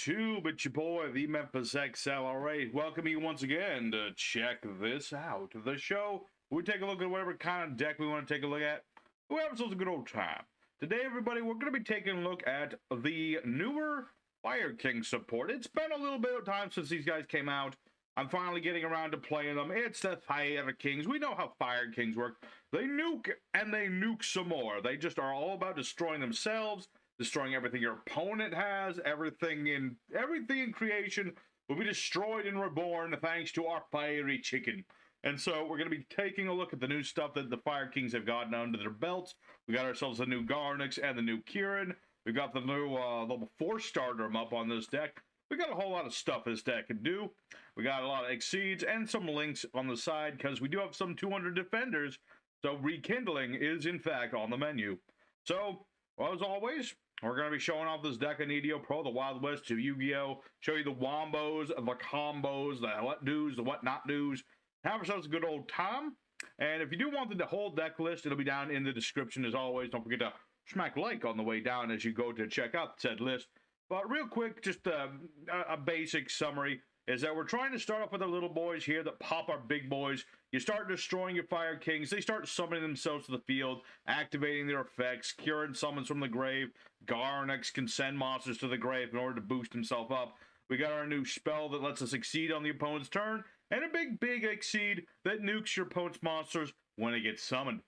YouTube, it's your boy, the Memphis XLRA. Welcome you once again to check this out. The show, we take a look at whatever kind of deck we want to take a look at. We have ourselves a good old time. Today, everybody, we're going to be taking a look at the newer fireking support. It's been a little bit of time since these guys came out. I'm finally getting around to playing them. It's the firekings. We know how firekings work. They nuke, and they nuke some more. They just are all about destroying themselves, destroying everything your opponent has. Everything in creation will be destroyed and reborn thanks to our fiery chicken. And so we're going to be taking a look at the new stuff that the Fire Kings have gotten under their belts. We got ourselves a new Garunix and the new Kirin. We've got the new level 4 starter up on this deck. We got a whole lot of stuff this deck can do. We got a lot of exceeds and some links on the side because we do have some 200 defenders. So rekindling is in fact on the menu. So, well, as always, we're going to be showing off this deck of Neo Pro, the Wild West of Yu-Gi-Oh! Show you the wombos, the combos, the what do's, the what not do's. Have ourselves a good old time. And if you do want the whole deck list, it'll be down in the description as always. Don't forget to smack like on the way down as you go to check out said list. But real quick, just a basic summary is that we're trying to start off with our little boys here that pop our big boys. You start destroying your Fire Kings. They start summoning themselves to the field, activating their effects. Kirin summons from the grave. Garunix can send monsters to the grave in order to boost himself up. We got our new spell that lets us exceed on the opponent's turn, and a big exceed that nukes your opponent's monsters when it gets summoned.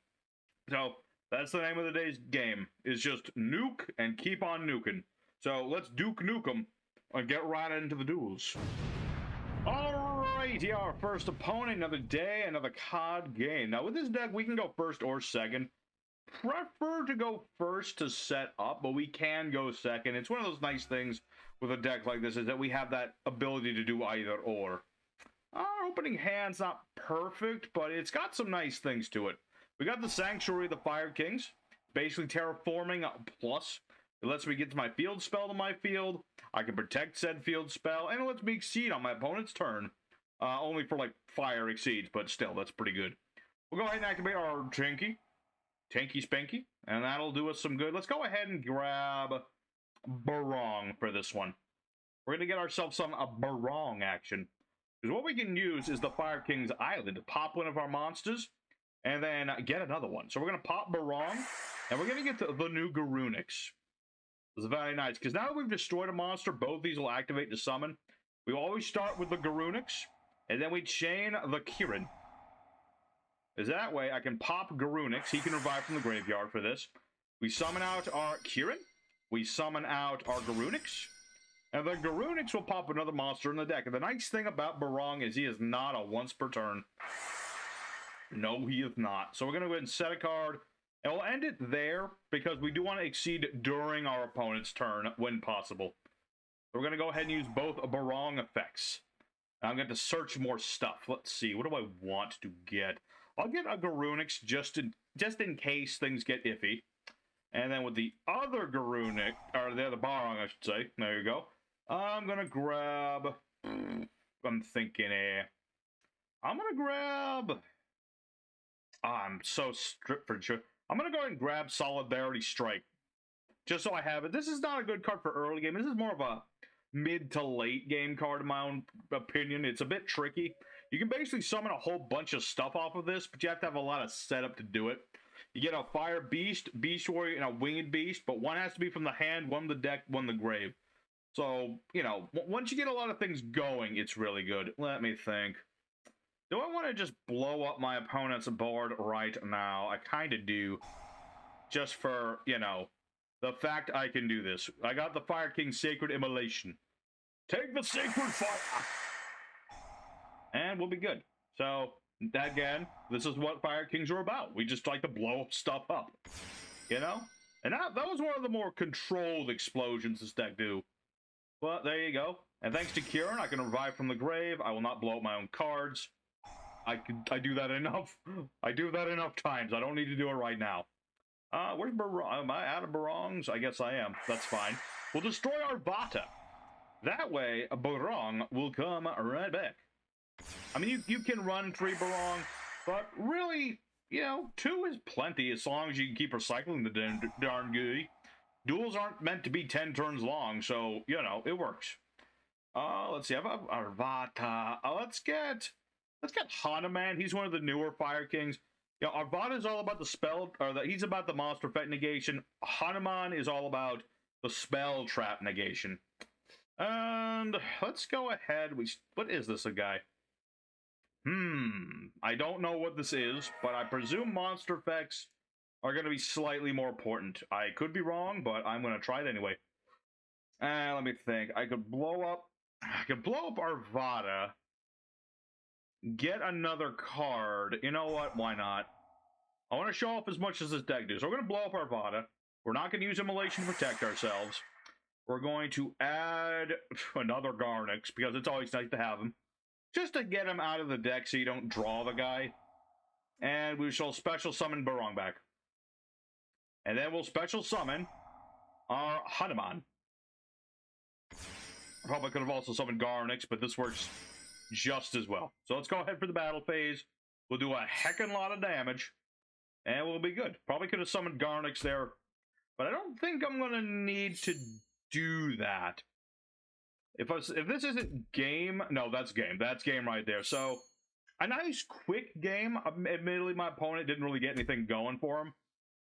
So that's the name of the day's game, is just nuke and keep on nuking. So let's Duke Nukem and get right into the duels. Alright, yeah, our first opponent, another day, another card game. Now with this deck, we can go first or second. Prefer to go first to set up, but we can go second. It's one of those nice things with a deck like this is that we have that ability to do either or. Our opening hand's not perfect, but it's got some nice things to it. We got the Sanctuary of the Fire Kings, basically terraforming plus. It lets me get to my field spell to my field. I can protect said field spell, and it lets me exceed on my opponent's turn. Only for like fire exceeds, but still, that's pretty good. We'll go ahead and activate our tenki spanky, and that'll do us some good. Let's go ahead and grab barong for this one. We're gonna get ourselves some barong action. Because what we can use is the Fire King's Island to pop one of our monsters, and then get another one. So we're gonna pop barong, and we're gonna get the new Garunix. This is very nice, because now that we've destroyed a monster, both these will activate to summon. We always start with the Garunix, and then we chain the Kirin. Because that way, I can pop Garunix. He can revive from the graveyard for this. We summon out our Kirin. We summon out our Garunix. And the Garunix will pop another monster in the deck. And the nice thing about Barong is he is not a once per turn. No, he is not. So we're going to go ahead and set a card. And we'll end it there because we do want to exceed during our opponent's turn when possible. So we're going to go ahead and use both barong effects. I'm going to search more stuff. Let's see. What do I want to get? I'll get a Garunix just in case things get iffy. And then with the other Garunix, or the other barong, I should say. There you go. I'm going to grab... I'm thinking I'm going to grab... I'm so stripped for sure. I'm going to go ahead and grab Solidarity Strike. Just so I have it. This is not a good card for early game. This is more of a mid to late game card in my own opinion. It's a bit tricky. You can basically summon a whole bunch of stuff off of this, but you have to have a lot of setup to do it. You get a Fire Beast, Beast Warrior, and a Winged Beast, but one has to be from the hand, one the deck, one the grave. So, you know, once you get a lot of things going, it's really good. Let me think. Do I want to just blow up my opponent's board right now? I kind of do. Just for, you know, the fact I can do this. I got the Fire King Sacred Immolation. Take the Sacred Fire! And we'll be good. So, again, this is what Fire Kings are about. We just like to blow stuff up. You know? And that was one of the more controlled explosions this deck do. But there you go. And thanks to Kirin, I can revive from the grave. I will not blow up my own cards. I do that enough. I do that enough times. I don't need to do it right now. Where's Barong? Am I out of Barongs? I guess I am. That's fine. We'll destroy arvata. That way, a Barong will come right back. I mean, you can run 3 Barong, but really, you know, 2 is plenty as long as you can keep recycling the darn goody. Duels aren't meant to be 10 turns long, so, you know, it works. Let's see. I have Arvata. Let's get Hanuman. He's one of the newer Fire Kings. You know, Arvata is all about the spell, he's about the monster effect negation. Hanuman is all about the spell trap negation. And let's go ahead. What is this, a guy? I don't know what this is, but I presume monster effects are going to be slightly more important. I could be wrong, but I'm going to try it anyway. Let me think. I could blow up Arvata. Get another card. You know what? Why not? I want to show off as much as this deck does. So we're going to blow up Arvata. We're not going to use immolation to protect ourselves. We're going to add another Garunix, because it's always nice to have him. Just to get him out of the deck so you don't draw the guy. And we shall special summon Barong back. And then we'll special summon our Hanuman. Probably could have also summoned Garunix, but this works just as well. So let's go ahead for the battle phase. We'll do a heckin' lot of damage. And we'll be good. Probably could have summoned Garunix there. But I don't think I'm going to need to do that. If this isn't game... No, that's game. That's game right there. So, a nice quick game. Admittedly, my opponent didn't really get anything going for him.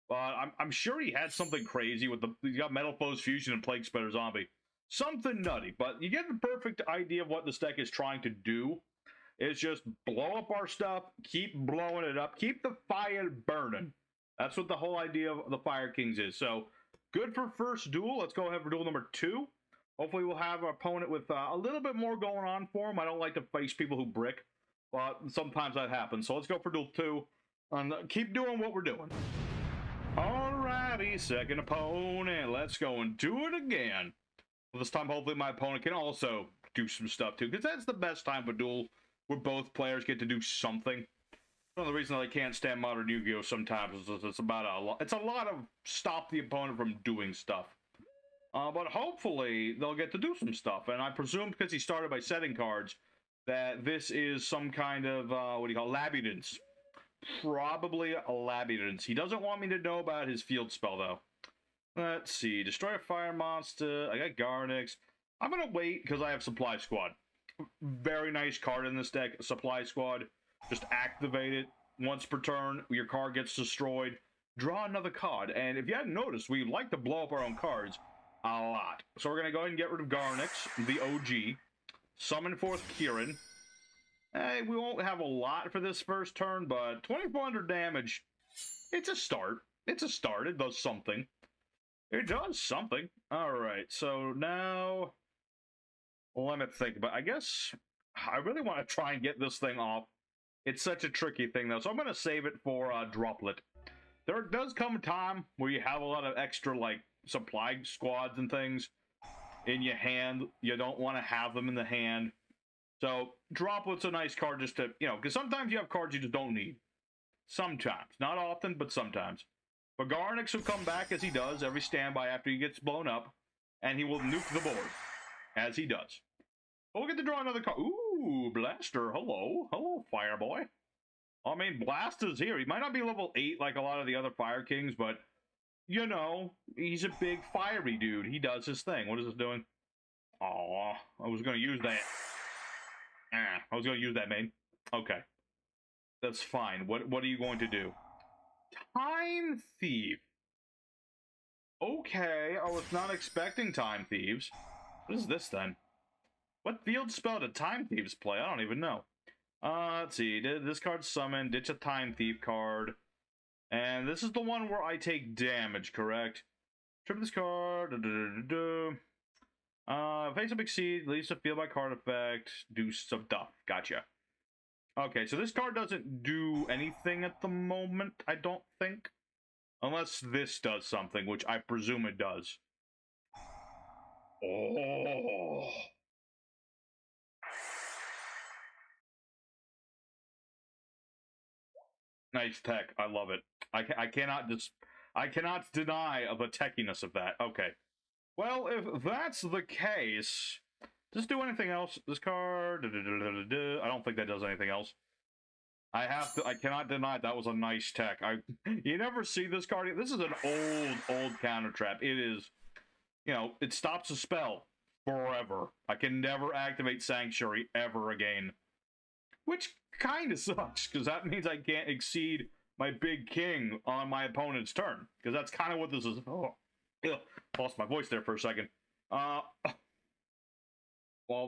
But I'm sure he had something crazy with he got Metal Foes Fusion and Plague Spreader Zombie. Something nutty. But you get the perfect idea of what this deck is trying to do. It's just blow up our stuff, keep blowing it up, keep the fire burning. That's what the whole idea of the Fire Kings is. So, good for first duel. Let's go ahead for duel number 2. Hopefully we'll have our opponent with a little bit more going on for him. I don't like to face people who brick, but sometimes that happens. So let's go for duel 2 and keep doing what we're doing. Alrighty, second opponent. Let's go and do it again. Well, this time hopefully my opponent can also do some stuff too, because that's the best time for duel, where both players get to do something. One of the reasons I can't stand modern Yu-Gi-Oh! Sometimes is it's a lot of stop the opponent from doing stuff. But hopefully they'll get to do some stuff, and I presume because he started by setting cards that this is some kind of labyrinthes. Probably a labyrinth. He doesn't want me to know about his field spell though. Let's see. Destroy a fire monster. I got Garunix. I'm gonna wait because I have Supply Squad. Very nice card in this deck, Supply Squad. Just activate it once per turn. Your card gets destroyed. Draw another card. And if you hadn't noticed, we like to blow up our own cards a lot. So we're going to go ahead and get rid of Garunix, the OG. Summon forth Kirin. Hey, we won't have a lot for this first turn, but 2400 damage, it's a start. It's a start. It does something. It does something. Alright, so now... let me think about it. I guess I really want to try and get this thing off. It's such a tricky thing, though, so I'm going to save it for droplet. There does come a time where you have a lot of extra, like, supply squads and things in your hand. You don't want to have them in the hand. So, droplet's a nice card just to, because sometimes you have cards you just don't need. Sometimes. Not often, but sometimes. But Garunix will come back, as he does, every standby after he gets blown up, and he will nuke the board, as he does. We'll get to draw another card. Ooh, Blaster. Hello. Hello, Fireboy. I mean, Blaster's here. He might not be level 8 like a lot of the other Fire Kings, but, he's a big fiery dude. He does his thing. What is this doing? Aw, I was going to use that. I was going to use that, main. Okay. That's fine. What are you going to do? Time Thief. Okay, I was not expecting Time Thieves. What is this, then? What field spell did Time Thieves play? I don't even know. Let's see. Did this card summon? Ditch a Time Thief card. And this is the one where I take damage, correct? Trip this card. Face up exceed. Leaves a field by card effect. Do some stuff. Gotcha. Okay, so this card doesn't do anything at the moment, I don't think. Unless this does something, which I presume it does. Oh... Nice tech. I love it. I cannot deny of the techiness of that. Okay. Well, if that's the case, does it do anything else? This card. I don't think that does anything else. I cannot deny that was a nice tech. You never see this card. This is an old counter trap. It is, it stops a spell. forever. I can never activate Sanctuary ever again. Which kind of sucks, because that means I can't exceed my big king on my opponent's turn. Because that's kind of what this is. Oh, lost my voice there for a second. Well,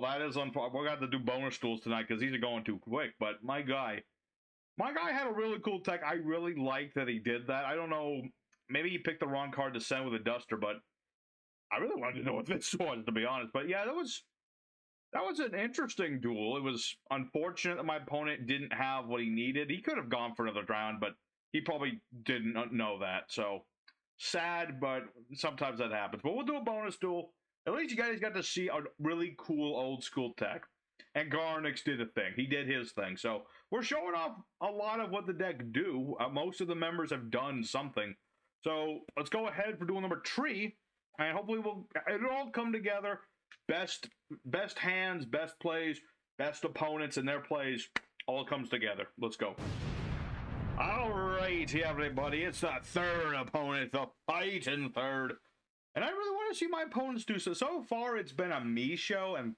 that is unfortunate. We're going to have to do bonus duels tonight, because these are going too quick. But my guy had a really cool tech. I really like that he did that. I don't know. Maybe he picked the wrong card to send with a duster, but I really wanted to know what this was, to be honest. But yeah, that was an interesting duel. It was unfortunate that my opponent didn't have what he needed. He could have gone for another round, but he probably didn't know that. So sad, but sometimes that happens. But we'll do a bonus duel. At least you guys got to see a really cool old school tech. And Garunix did a thing. He did his thing. So we're showing off a lot of what the deck do. Most of the members have done something. So let's go ahead for duel number 3. And hopefully it'll all come together. Best hands, best plays, best opponents, and their plays all comes together. Let's go. All right, everybody. It's the third opponent, the fighting third. And I really want to see my opponents do so. So far, it's been a me show. And,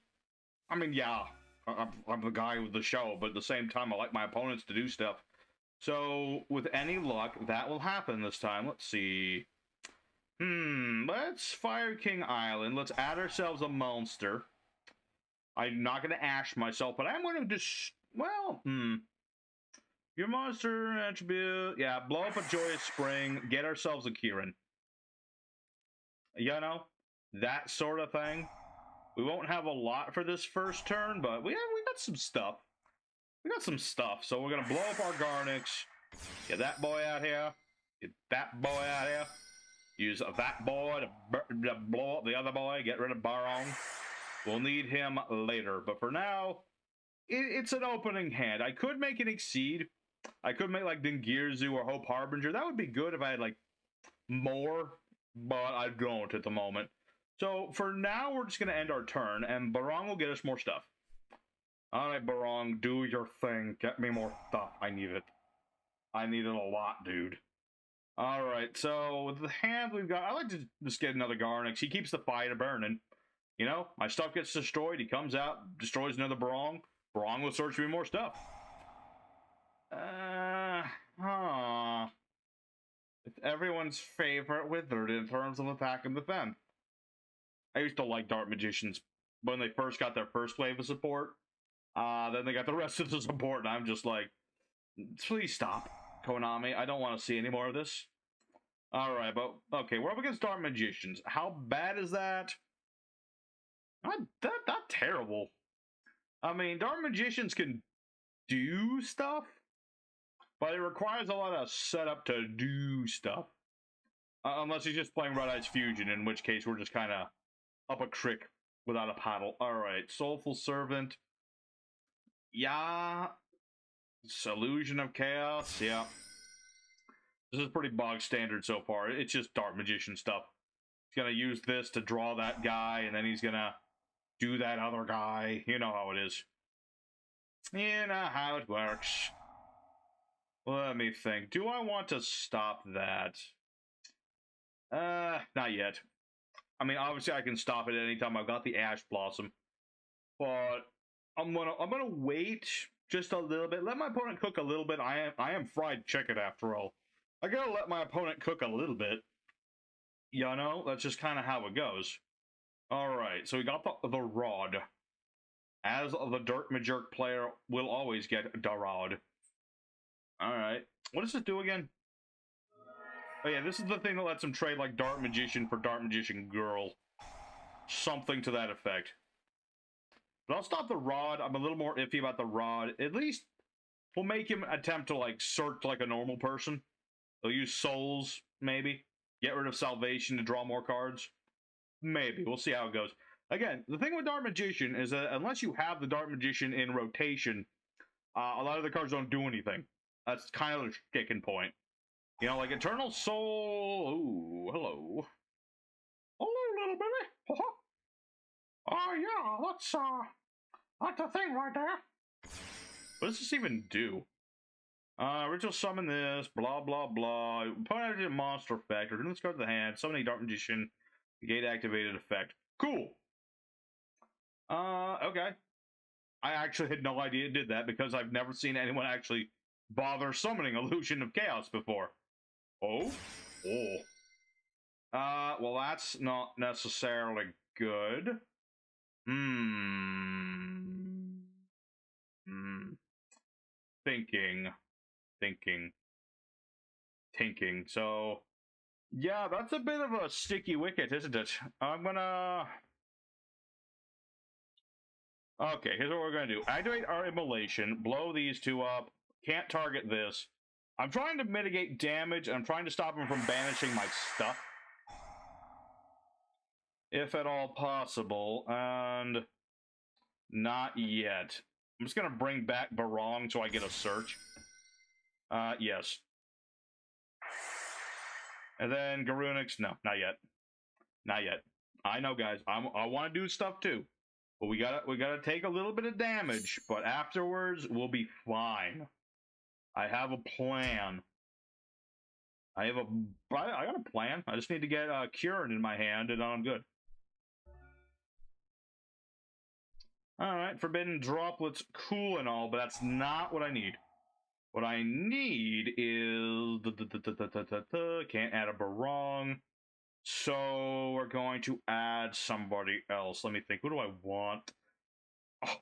I mean, yeah, I'm the guy with the show. But at the same time, I like my opponents to do stuff. So, with any luck, that will happen this time. Let's see. Let's Fireking Island. Let's add ourselves a monster. I'm not going to ash myself, but I'm going to just, well, your monster attribute, yeah, blow up a Joyous Spring, get ourselves a Kirin. You know, that sort of thing. We won't have a lot for this first turn, but we got some stuff. We got some stuff, so we're going to blow up our Garunix, get that boy out here, get that boy out here. Use that boy to blow up the other boy, get rid of Barong. We'll need him later. But for now, it's an opening hand. I could make an Exceed. I could make like Dingirsu or Hope Harbinger. That would be good if I had like more, but I don't at the moment. So for now, we're just going to end our turn, and Barong will get us more stuff. All right, Barong, do your thing. Get me more stuff. I need it. I need it a lot, dude. Alright, so with the hand we've got, I like to just get another Garunix. He keeps the fire burning. You know, my stuff gets destroyed. He comes out, destroys another Barong. Barong will search for me more stuff. It's everyone's favorite wizard in terms of attack and defense. I used to like Dart Magicians when they first got their first wave of support. Then they got the rest of the support, and I'm just like, please stop, Konami. I don't want to see any more of this. Alright, but, okay, we're up against Dart Magicians. How bad is that? Not terrible. I mean, Dart Magicians can do stuff, but it requires a lot of setup to do stuff. Unless he's just playing Red Eyes Fusion, in which case we're just kind of up a creek without a paddle. Alright, Soulful Servant. Yeah. Illusion of Chaos, yeah. This is pretty bog standard so far. It's just Dart Magician stuff. He's going to use this to draw that guy, and then he's going to do that other guy. You know how it is. You know how it works. Let me think. Do I want to stop that? Not yet. I mean, obviously I can stop it at any time. I've got the Ash Blossom. But I'm gonna wait just a little bit. Let my opponent cook a little bit. I am fried chicken after all. I gotta let my opponent cook a little bit. You know, that's just kind of how it goes. Alright, so we got the Rod. As the Dirt Majork player will always get the Rod. Alright. What does it do again? Oh yeah, this is the thing that lets him trade like Dart Magician for Dart Magician Girl. Something to that effect. But I'll stop the Rod. I'm a little more iffy about the Rod. At least we'll make him attempt to like search like a normal person. They'll use souls, maybe. Get rid of salvation to draw more cards. Maybe. We'll see how it goes. Again, the thing with Dart Magician is that unless you have the Dart Magician in rotation, a lot of the cards don't do anything. That's kind of the sticking point. You know, like Eternal Soul. Ooh, hello. Hello, little baby. Oh, yeah, that's the thing right there. What does this even do? Ritual summon this, blah, blah, blah. Opponent a monster effect. Return this card to the hand. Summon a Dart Magician. Gate activated effect. Cool. Okay. I actually had no idea it did that because I've never seen anyone actually bother summoning Illusion of Chaos before. Oh? Oh. Well, that's not necessarily good. Thinking. So, yeah, that's a bit of a sticky wicket, isn't it? I'm gonna... Okay, here's what we're gonna do. Activate our immolation, blow these two up, can't target this. I'm trying to mitigate damage, and I'm trying to stop him from banishing my stuff. If at all possible, and... Not yet. I'm just gonna bring back Barong so I get a search. Yes. And then Garunix, no, not yet. Not yet. I know, guys. I want to do stuff too, but we gotta take a little bit of damage. But afterwards, we'll be fine. I have a plan. I got a plan. I just need to get kirin in my hand, and I'm good. All right, forbidden droplets, cool and all, but that's not what I need. What I need is can't add a barong. So we're going to add somebody else. Let me think. Who do I want? Oh.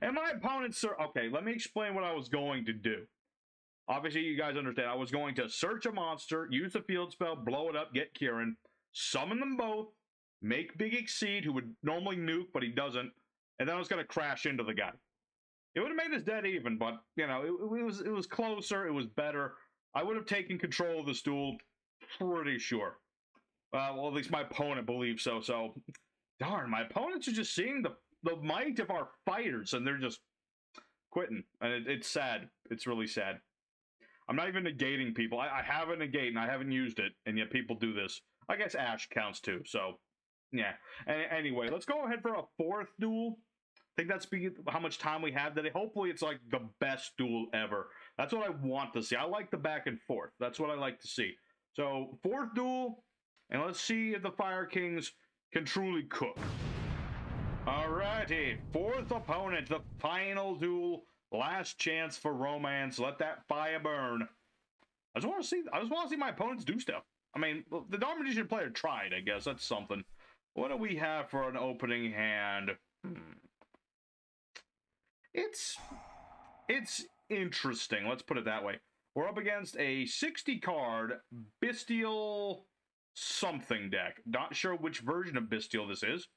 And my opponent's... Okay, let me explain what I was going to do. Obviously, you guys understand. I was going to search a monster, use a field spell, blow it up, get kirin, summon them both, make Big Exceed, who would normally nuke, but he doesn't, and then I was going to crash into the guy. It would have made us dead even, but, you know, it was closer, it was better. I would have taken control of this duel, pretty sure. Well, at least my opponent believes so. So, darn, my opponents are just seeing the might of our fighters, and they're just quitting. And it's sad. It's really sad. I'm not even negating people. I have a negate, and I haven't used it, and yet people do this. I guess Ash counts too, so, yeah. Anyway, let's go ahead for a fourth duel. I think that's how much time we have today. Hopefully, it's like the best duel ever. That's what I want to see. I like the back and forth. That's what I like to see. So, fourth duel. And let's see if the Fire Kings can truly cook. Alrighty, fourth opponent, the final duel, last chance for romance. Let that fire burn. I just want to see my opponents do stuff. I mean, the Dark Magician player tried, I guess. That's something. What do we have for an opening hand? It's interesting. Let's put it that way. We're up against a 60-card Bestial something deck. Not sure which version of Bestial this is.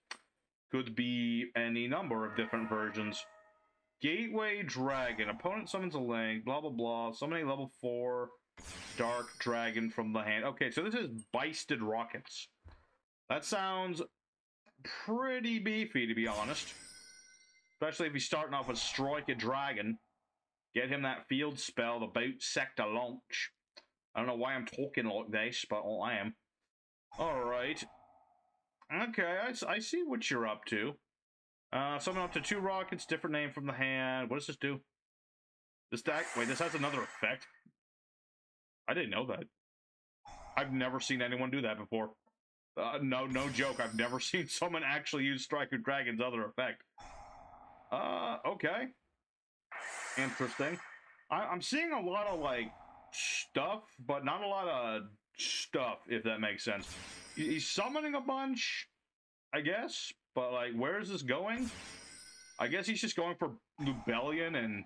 Could be any number of different versions. Gateway Dragon. Opponent summons a link. Blah, blah, blah. Summoning level 4. Dark Dragon from the hand. Okay, so this is Beisted Rockets. That sounds pretty beefy, to be honest. Especially if he's starting off with Strike a Dragon. Get him that field spell, the Bout Sector Launch. I don't know why I'm talking like this, but I am. Alright. Okay, I see what you're up to. Summon up to 2 rockets, different name from the hand. What does this do? This deck... Wait, this has another effect? I didn't know that. I've never seen anyone do that before. No joke. I've never seen someone actually use Striker Dragon's other effect. Okay. Interesting. I'm seeing a lot of, like, stuff, but not a lot of stuff, if that makes sense. He's summoning a bunch, I guess, but, like, where is this going? I guess he's just going for Lubellion and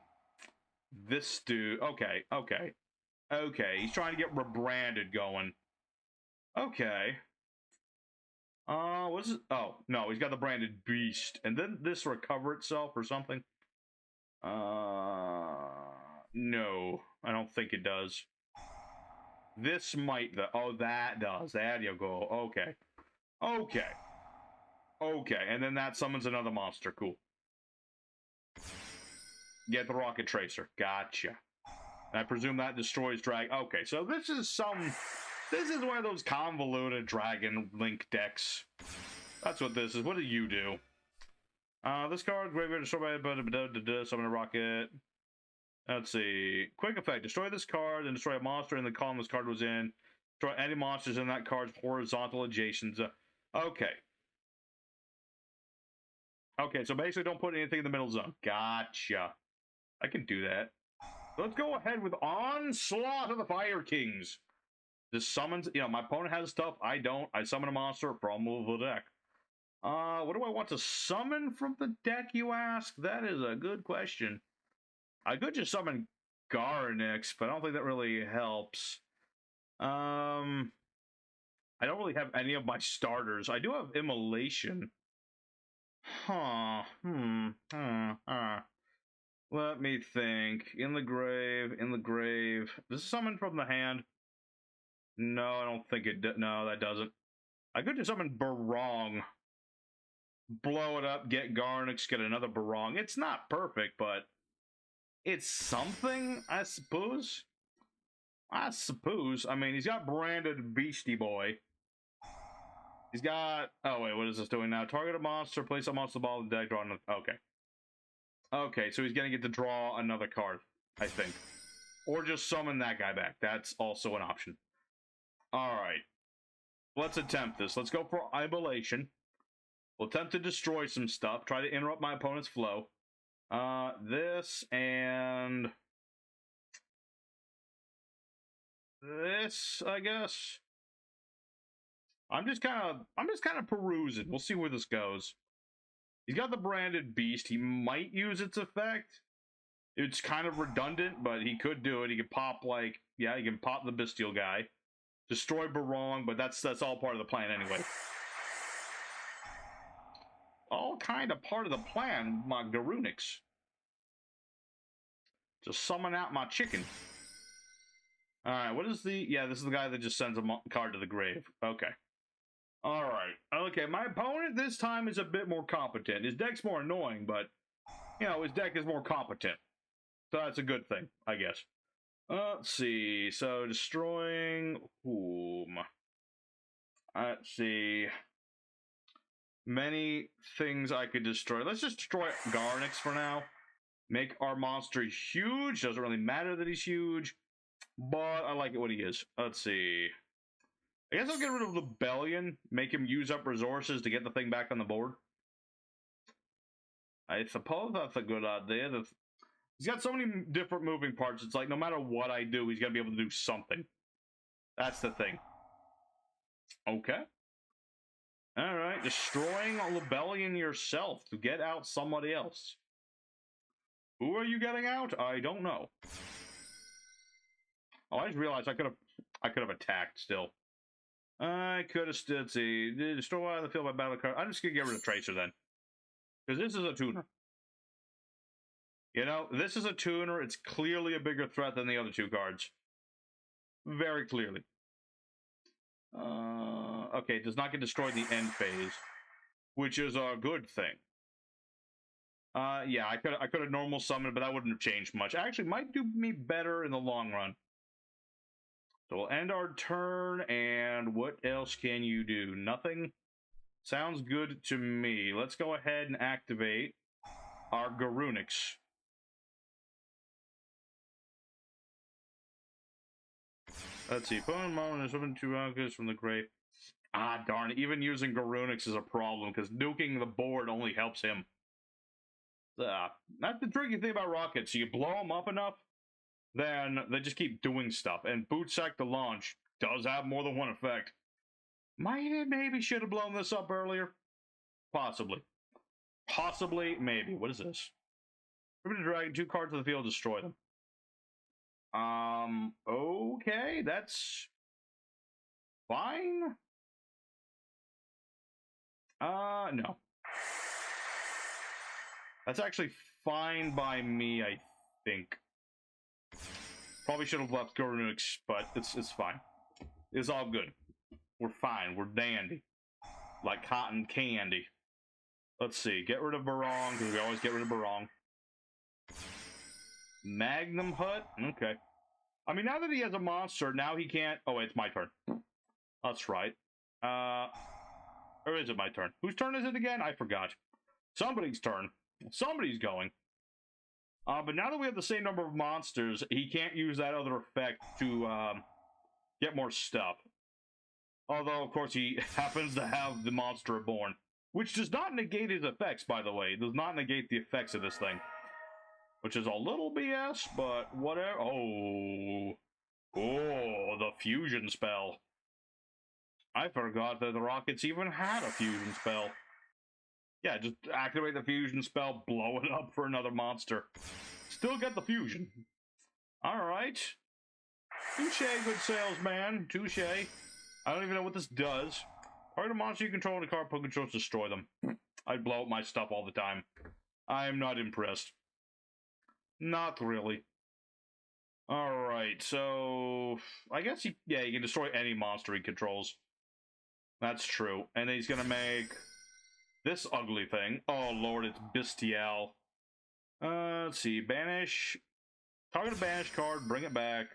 this dude. Okay. He's trying to get rebranded going. Okay. What is it? Oh, no, he's got the branded beast. And then this recover itself or something? No, I don't think it does. This might, oh, that does. There you go. Okay, and then that summons another monster. Cool. Get the Rocket Tracer. Gotcha. And I presume that destroys Drag. Okay, so this is one of those convoluted Dragon Link decks. That's what this is. What do you do? This card, graveyard destroyed by summon a rocket. Let's see. Quick effect. Destroy this card and destroy a monster in the column this card was in. Destroy any monsters in that card's horizontal adjacents. Okay. Okay, so basically don't put anything in the middle zone. Gotcha. I can do that. Let's go ahead with Onslaught of the Fire Kings. This summons, you know, my opponent has stuff, I don't. I summon a monster from the deck. What do I want to summon from the deck, you ask? That is a good question. I could just summon Garunix, but I don't think that really helps. I don't really have any of my starters. I do have immolation. Huh. Let me think. In the grave. Does it summon from the hand? No, I don't think it does. No, that doesn't. I could just summon Barong. Blow it up, get Garunix, get another Barong. It's not perfect, but it's something, I suppose. I mean, he's got branded Beastie Boy. He's got... Oh, wait, what is this doing now? Target a monster, place a monster ball in the deck, draw another... Okay. Okay, so he's going to get to draw another card, I think. Or just summon that guy back. That's also an option. Alright. Let's attempt this. Let's go for immolation. We'll attempt to destroy some stuff. Try to interrupt my opponent's flow. This and... this, I guess. I'm just kind of perusing. We'll see where this goes. He's got the branded beast. He might use its effect. It's kind of redundant, but he could do it. He could pop, like, yeah, he can pop the bestial guy. Destroy Barong, but that's all part of the plan anyway. All kind of part of the plan, my Garunix. Just summon out my chicken. Alright, what is the... Yeah, this is the guy that just sends a card to the grave. Okay. Alright. Okay, my opponent this time is a bit more competent. His deck's more annoying, but, you know, his deck is more competent. So that's a good thing, I guess. Let's see. So, destroying... whom? Let's see. Many things I could destroy. Let's just destroy Garunix for now. Make our monster huge. Doesn't really matter that he's huge. But I like it when he is. Let's see. I guess I'll get rid of Rebellion. Make him use up resources to get the thing back on the board. I suppose that's a good idea. He's got so many different moving parts. It's like no matter what I do, he's going to be able to do something. That's the thing. Okay. Alright. Destroying a Rebellion yourself to get out somebody else. Who are you getting out? I don't know. Oh, I just realized I could have attacked still. I could have stood. See, destroy the field by battle card. I'm just gonna get rid of Tracer then, because this is a tuner. You know, this is a tuner. It's clearly a bigger threat than the other two cards. Very clearly. Okay, it does not get destroyed in the end phase, which is a good thing. Yeah, I could have normal summoned, but that wouldn't have changed much. Actually, might do me better in the long run. So we'll end our turn, and what else can you do? Nothing? Sounds good to me. Let's go ahead and activate our Garunix. Let's see. Opponent moment is open to August from the grave. Ah, darn it. Even using Garunix is a problem, because nuking the board only helps him. That's the tricky thing about rockets. You blow them up enough, then they just keep doing stuff. And Bootsack to launch does have more than one effect. Maybe should have blown this up earlier. Possibly. Possibly, maybe. What is this? Ribbon Dragon, 2 cards to the field, destroy them. Okay, that's fine. No. That's actually fine by me, I think. Probably should have left Garunix, but it's fine. It's all good. We're fine. We're dandy. Like cotton candy. Let's see. Get rid of Barong, because we always get rid of Barong. Magnum Hut? Okay. I mean, now that he has a monster, now he can't... Oh, wait, it's my turn. That's right. Or is it my turn? Whose turn is it again? I forgot. Somebody's turn. Somebody's going. But now that we have the same number of monsters, he can't use that other effect to get more stuff. Although, of course, he happens to have the monster reborn. Which does not negate his effects, by the way. It does not negate the effects of this thing. Which is a little BS, but whatever. Oh, the fusion spell. I forgot that the Rockets even had a fusion spell. Yeah, just activate the fusion spell, blow it up for another monster. Still get the fusion. Alright. Touche, good salesman. Touche. I don't even know what this does. Target a monster you control and a card put controls, destroy them. I blow up my stuff all the time. I am not impressed. Not really. Alright, so... I guess he can destroy any monster he controls. That's true. And then he's gonna make... this ugly thing. Oh lord, it's Bestial. Let's see. Banish. Target a banish card, bring it back.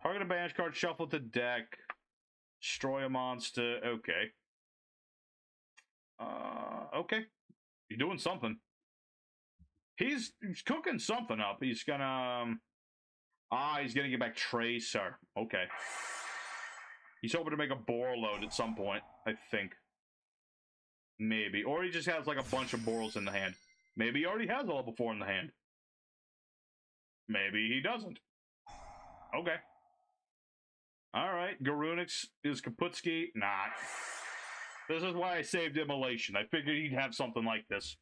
Target a banish card, shuffle to deck. Destroy a monster. Okay. Okay. He's doing something. He's cooking something up. He's gonna... he's gonna get back Tracer. Okay. He's hoping to make a boar load at some point, I think. Maybe. Or he just has like a bunch of Borals in the hand. Maybe he already has a level 4 in the hand. Maybe he doesn't. Okay. Alright, Garunix is Kaputski. Not. This is why I saved Immolation. I figured he'd have something like this.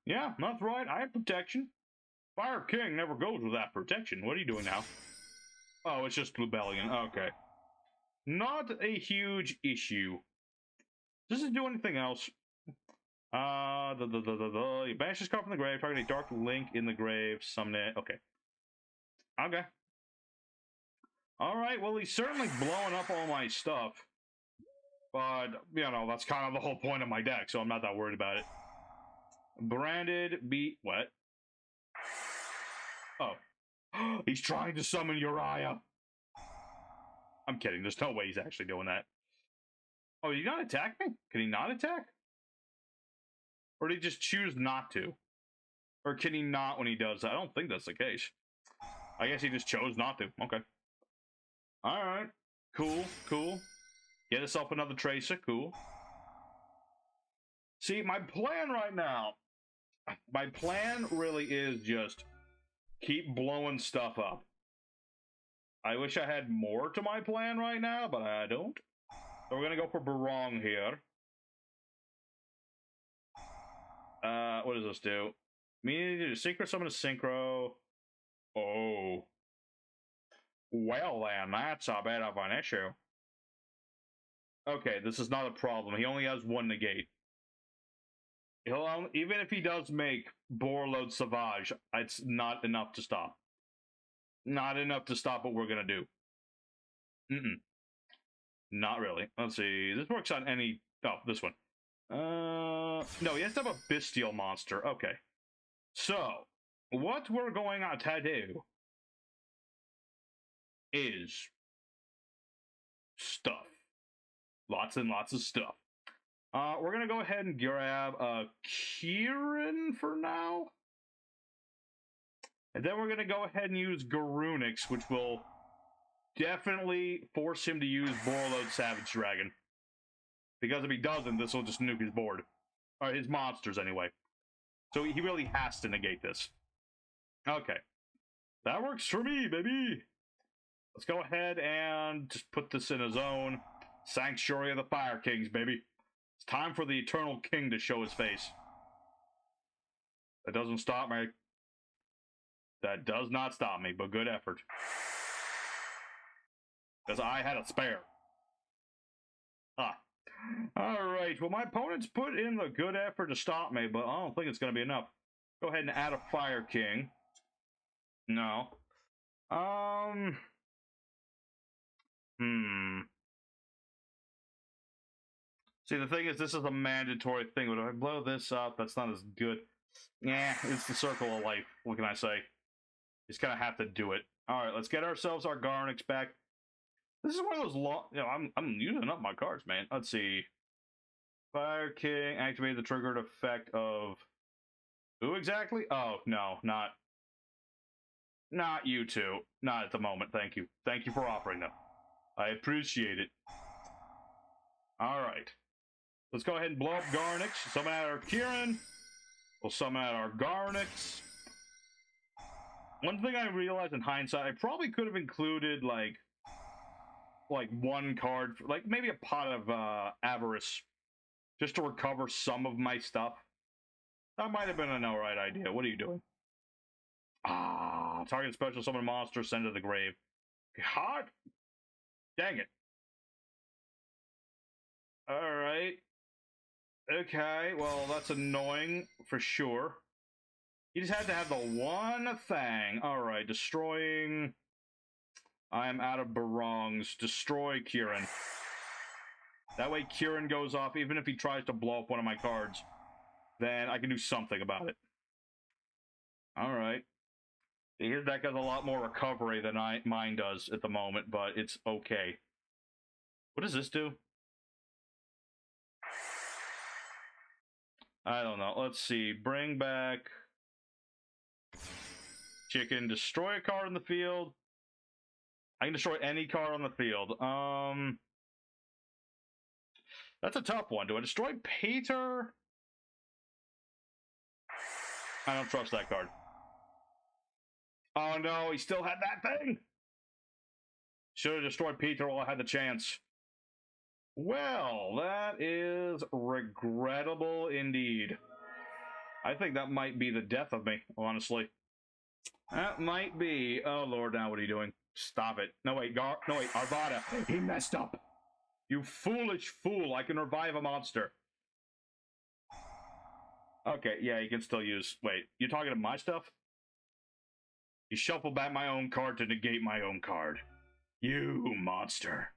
Yeah, that's right. I have protection. Fireking never goes without protection. What are you doing now? Oh, it's just Rebellion. Okay. Not a huge issue. Does it do anything else? You banish this card from the grave, target a dark link in the grave, summon it. Okay. Okay. Alright, well, he's certainly blowing up all my stuff. But, you know, that's kind of the whole point of my deck, so I'm not that worried about it. Branded what? Oh. He's trying to summon Uriah. I'm kidding, there's no way he's actually doing that. Oh, did he not attack me? Can he not attack? Or did he just choose not to? Or can he not when he does that? I don't think that's the case. I guess he just chose not to. Okay. Alright. Cool, cool. Get yourself another Tracer. Cool. See, my plan right now... my plan really is just keep blowing stuff up. I wish I had more to my plan right now, but I don't. So we're gonna go for Barong here. What does this do? Me to secret summon a synchro. Oh. Well then, that's a bit of an issue. Okay, this is not a problem. He only has one negate. Even if he does make Borload Savage, it's not enough to stop. Not enough to stop what we're gonna do. Not really. Let's see. This works on any... oh, this one. No, he has to have a bestial monster. Okay. So, what we're going to do is stuff. Lots and lots of stuff. We're gonna go ahead and grab Kirin for now. And then we're gonna go ahead and use Garunix, which will definitely force him to use Borload Savage Dragon. Because if he doesn't, this will just nuke his board. Or his monsters, anyway. So he really has to negate this. Okay. That works for me, baby! Let's go ahead and just put this in a zone. Sanctuary of the Fire Kings, baby. It's time for the Eternal King to show his face. That doesn't stop me. That does not stop me, but good effort. Because I had a spare. Alright, well my opponent's put in the good effort to stop me, but I don't think it's going to be enough. Go ahead and add a Fire King. No. See, the thing is, this is a mandatory thing, but if I blow this up, that's not as good. Yeah, it's the circle of life. What can I say? Just kind of have to do it. Alright, let's get ourselves our Garunix back. This is one of those long... you know, I'm using up my cards, man. Let's see. Fire King, activate the triggered effect of... who exactly? Oh, no, not you two. Not at the moment, thank you. Thank you for offering them. I appreciate it. Alright. Let's go ahead and blow up Garunix. Summon out our Kirin. We'll summon out our Garunix. One thing I realized in hindsight, I probably could have included, like one card, like maybe a pot of Avarice, just to recover some of my stuff. That might have been an alright idea. What are you doing? Target special summon monster, send to the grave. Hot? Dang it. Alright. Okay, well, that's annoying for sure. You just had to have the one thing. Alright, destroying... I am out of barongs. Destroy Kirin. That way Kirin goes off, even if he tries to blow up one of my cards. Then I can do something about it. Alright. His deck has a lot more recovery than mine does at the moment, but it's okay. What does this do? I don't know. Let's see. Bring back... Chicken. Destroy a card in the field. I can destroy any card on the field. That's a tough one. Do I destroy Peter? I don't trust that card. Oh no, he still had that thing! Should have destroyed Peter while I had the chance. Well, that is regrettable indeed. I think that might be the death of me, honestly. That might be. Oh lord, now what are you doing? Stop it. No wait, Arvata. He messed up. You foolish fool, I can revive a monster. Okay, yeah, you can still use... Wait, you talking to my stuff? You shuffle back my own card to negate my own card. You monster.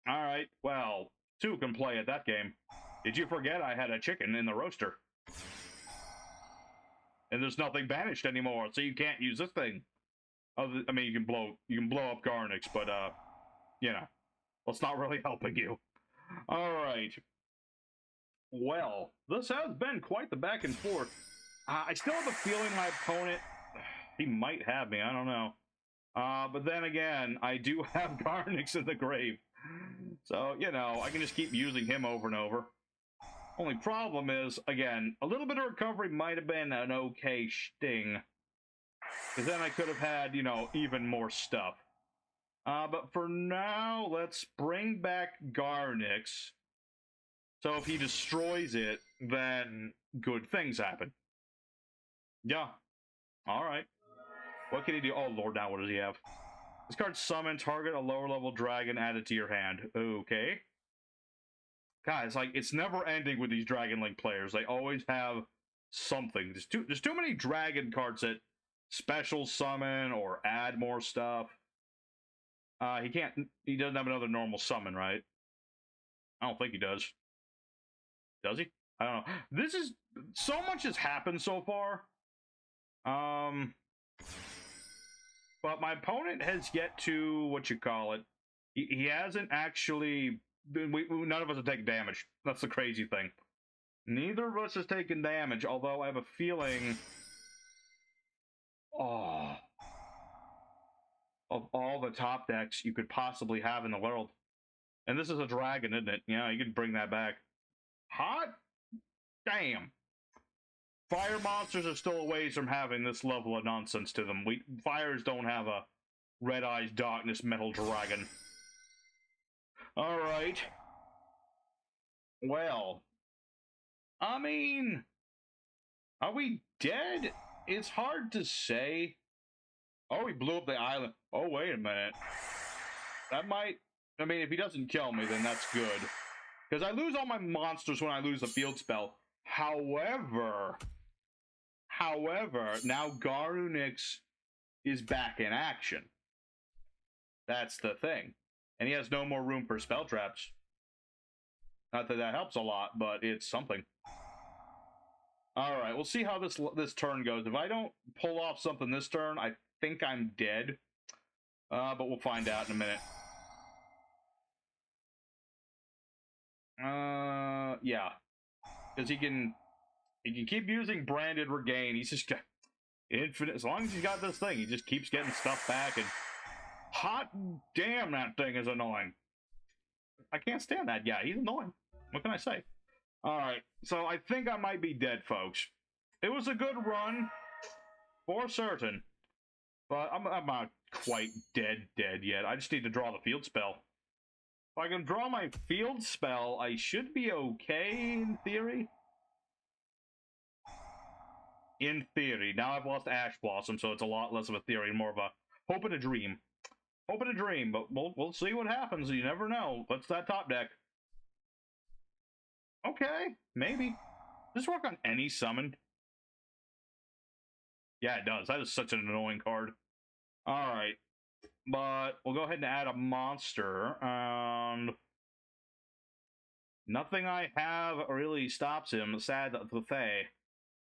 Alright, well, two can play at that game. Did you forget I had a chicken in the roaster? And there's nothing banished anymore, so you can't use this thing. I mean, you can blow up Garunix, but, you know, it's not really helping you. Alright. Well, this has been quite the back and forth. I still have a feeling my opponent, he might have me, I don't know. But then again, I do have Garunix in the grave. So, you know, I can just keep using him over and over. Only problem is, again, a little bit of recovery might have been an okay sting. Because then I could have had, you know, even more stuff. But for now, let's bring back Garunix. So if he destroys it, then good things happen. Yeah. Alright. What can he do? Oh, Lord, now what does he have? This card summon, target a lower level dragon, add it to your hand. Okay. Guys, like, it's never ending with these Dragon Link players. They always have something. There's too many dragon cards that special summon or add more stuff. He doesn't have another normal summon, right? I don't think he does. Does he? I don't know. So much has happened so far. But my opponent has yet to, what you call it, he hasn't actually, none of us have taken damage. That's the crazy thing. Neither of us has taken damage, although I have a feeling, of all the top decks you could possibly have in the world. And this is a dragon, isn't it? Yeah, you can bring that back. Hot damn. Fire monsters are still a ways from having this level of nonsense to them. Fires don't have a Red Eyes Darkness Metal Dragon. Alright. Well. I mean... Are we dead? It's hard to say. Oh, he blew up the island. Oh, wait a minute. That might... I mean, if he doesn't kill me, then that's good. Because I lose all my monsters when I lose a field spell. However, now Garunix is back in action. That's the thing. And he has no more room for spell traps. Not that that helps a lot, but it's something. Alright, we'll see how this turn goes. If I don't pull off something this turn, I think I'm dead. But we'll find out in a minute. Yeah. Because he can keep using Branded Regain. He's just got infinite. As long as he's got this thing, he just keeps getting stuff back. And hot damn, that thing is annoying. I can't stand that guy. He's annoying. What can I say? All right, so I think I might be dead, folks. It was a good run, for certain, but I'm not quite dead yet. I just need to draw the field spell. If I can draw my field spell, I should be okay in theory. In theory. Now I've lost Ash Blossom, so it's a lot less of a theory and more of a hope and a dream. Hope and a dream, but we'll see what happens. You never know. What's that top deck? Okay, maybe. Does this work on any summon? Yeah, it does. That is such an annoying card. Alright. But we'll go ahead and add a monster. And nothing I have really stops him, sad to say.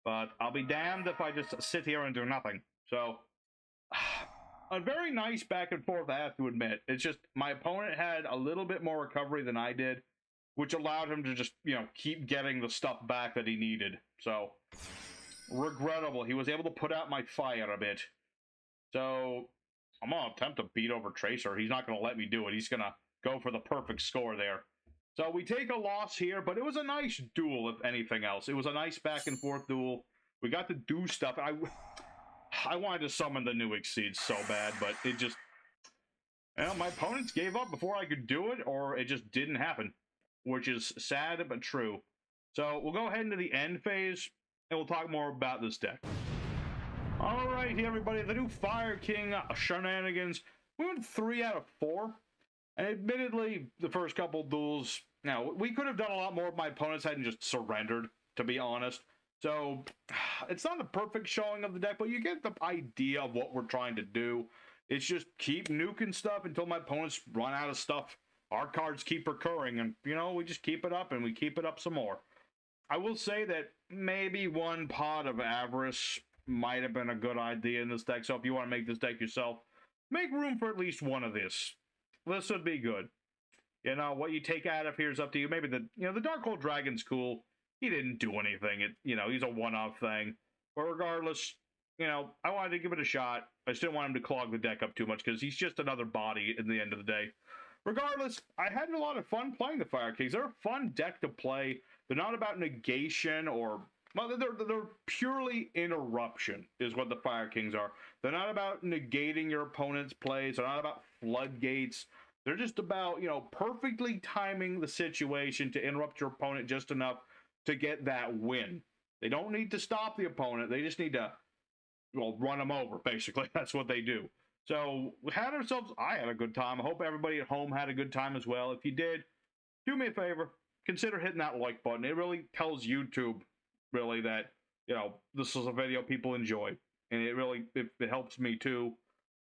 But I'll be damned if I just sit here and do nothing. So, a very nice back and forth, I have to admit. It's just, my opponent had a little bit more recovery than I did, which allowed him to just, you know, keep getting the stuff back that he needed. So, regrettable. He was able to put out my fire a bit. So, I'm going to attempt to beat over Tracer. He's not going to let me do it. He's going to go for the perfect score there. So, we take a loss here, but it was a nice duel, if anything else. It was a nice back-and-forth duel. We got to do stuff. I wanted to summon the new Exceed so bad, but it just... Well, my opponents gave up before I could do it, or it just didn't happen. Which is sad, but true. So, we'll go ahead into the end phase, and we'll talk more about this deck. Alright, here everybody, the new Fireking shenanigans. We went 3 out of 4. And admittedly, the first couple duels, now, we could have done a lot more if my opponents hadn't just surrendered, to be honest. So, it's not a perfect showing of the deck, but you get the idea of what we're trying to do. It's just keep nuking stuff until my opponents run out of stuff. Our cards keep recurring, and, you know, we just keep it up, and we keep it up some more. I will say that maybe one pot of Avarice might have been a good idea in this deck, so if you want to make this deck yourself, make room for at least one of this. This would be good. You know, what you take out of here is up to you. Maybe the Darkhold Dragon's cool. He didn't do anything. He's a one-off thing. But regardless, I wanted to give it a shot. I just didn't want him to clog the deck up too much because he's just another body in the end of the day. Regardless, I had a lot of fun playing the Firekings. They're a fun deck to play. They're not about negation or... Well, they're purely interruption is what the Firekings are. They're not about negating your opponent's plays. They're not about floodgates. They're just about, perfectly timing the situation to interrupt your opponent just enough to get that win. They don't need to stop the opponent. They just need to, run them over, basically. That's what they do. So, we had ourselves... I had a good time. I hope everybody at home had a good time as well. If you did, do me a favor. Consider hitting that like button. It really tells YouTube... really that this is a video people enjoy, and it helps me too,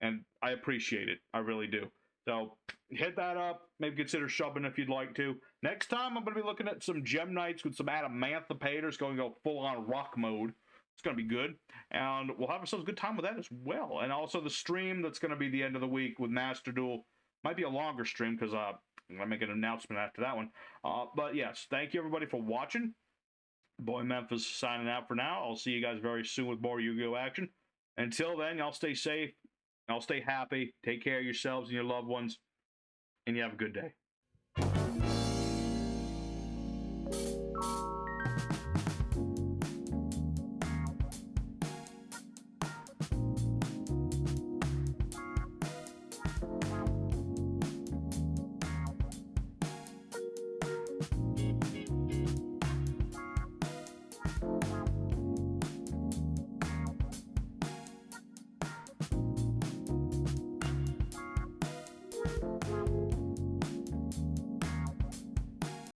and I appreciate it. I really do. So hit that up. Maybe consider shoving if you'd like to. Next time I'm going to be looking at some Gem Knights with some Adamanthopators going to go full on rock mode. It's going to be good, and we'll have ourselves a good time with that as well. And also the stream that's going to be the end of the week with Master Duel might be a longer stream because I'm going to make an announcement after that one. But yes, thank you everybody for watching. Boy Memphis signing out for now. I'll see you guys very soon with more Yu-Gi-Oh! Action. Until then, y'all stay safe. Y'all stay happy. Take care of yourselves and your loved ones. And you have a good day.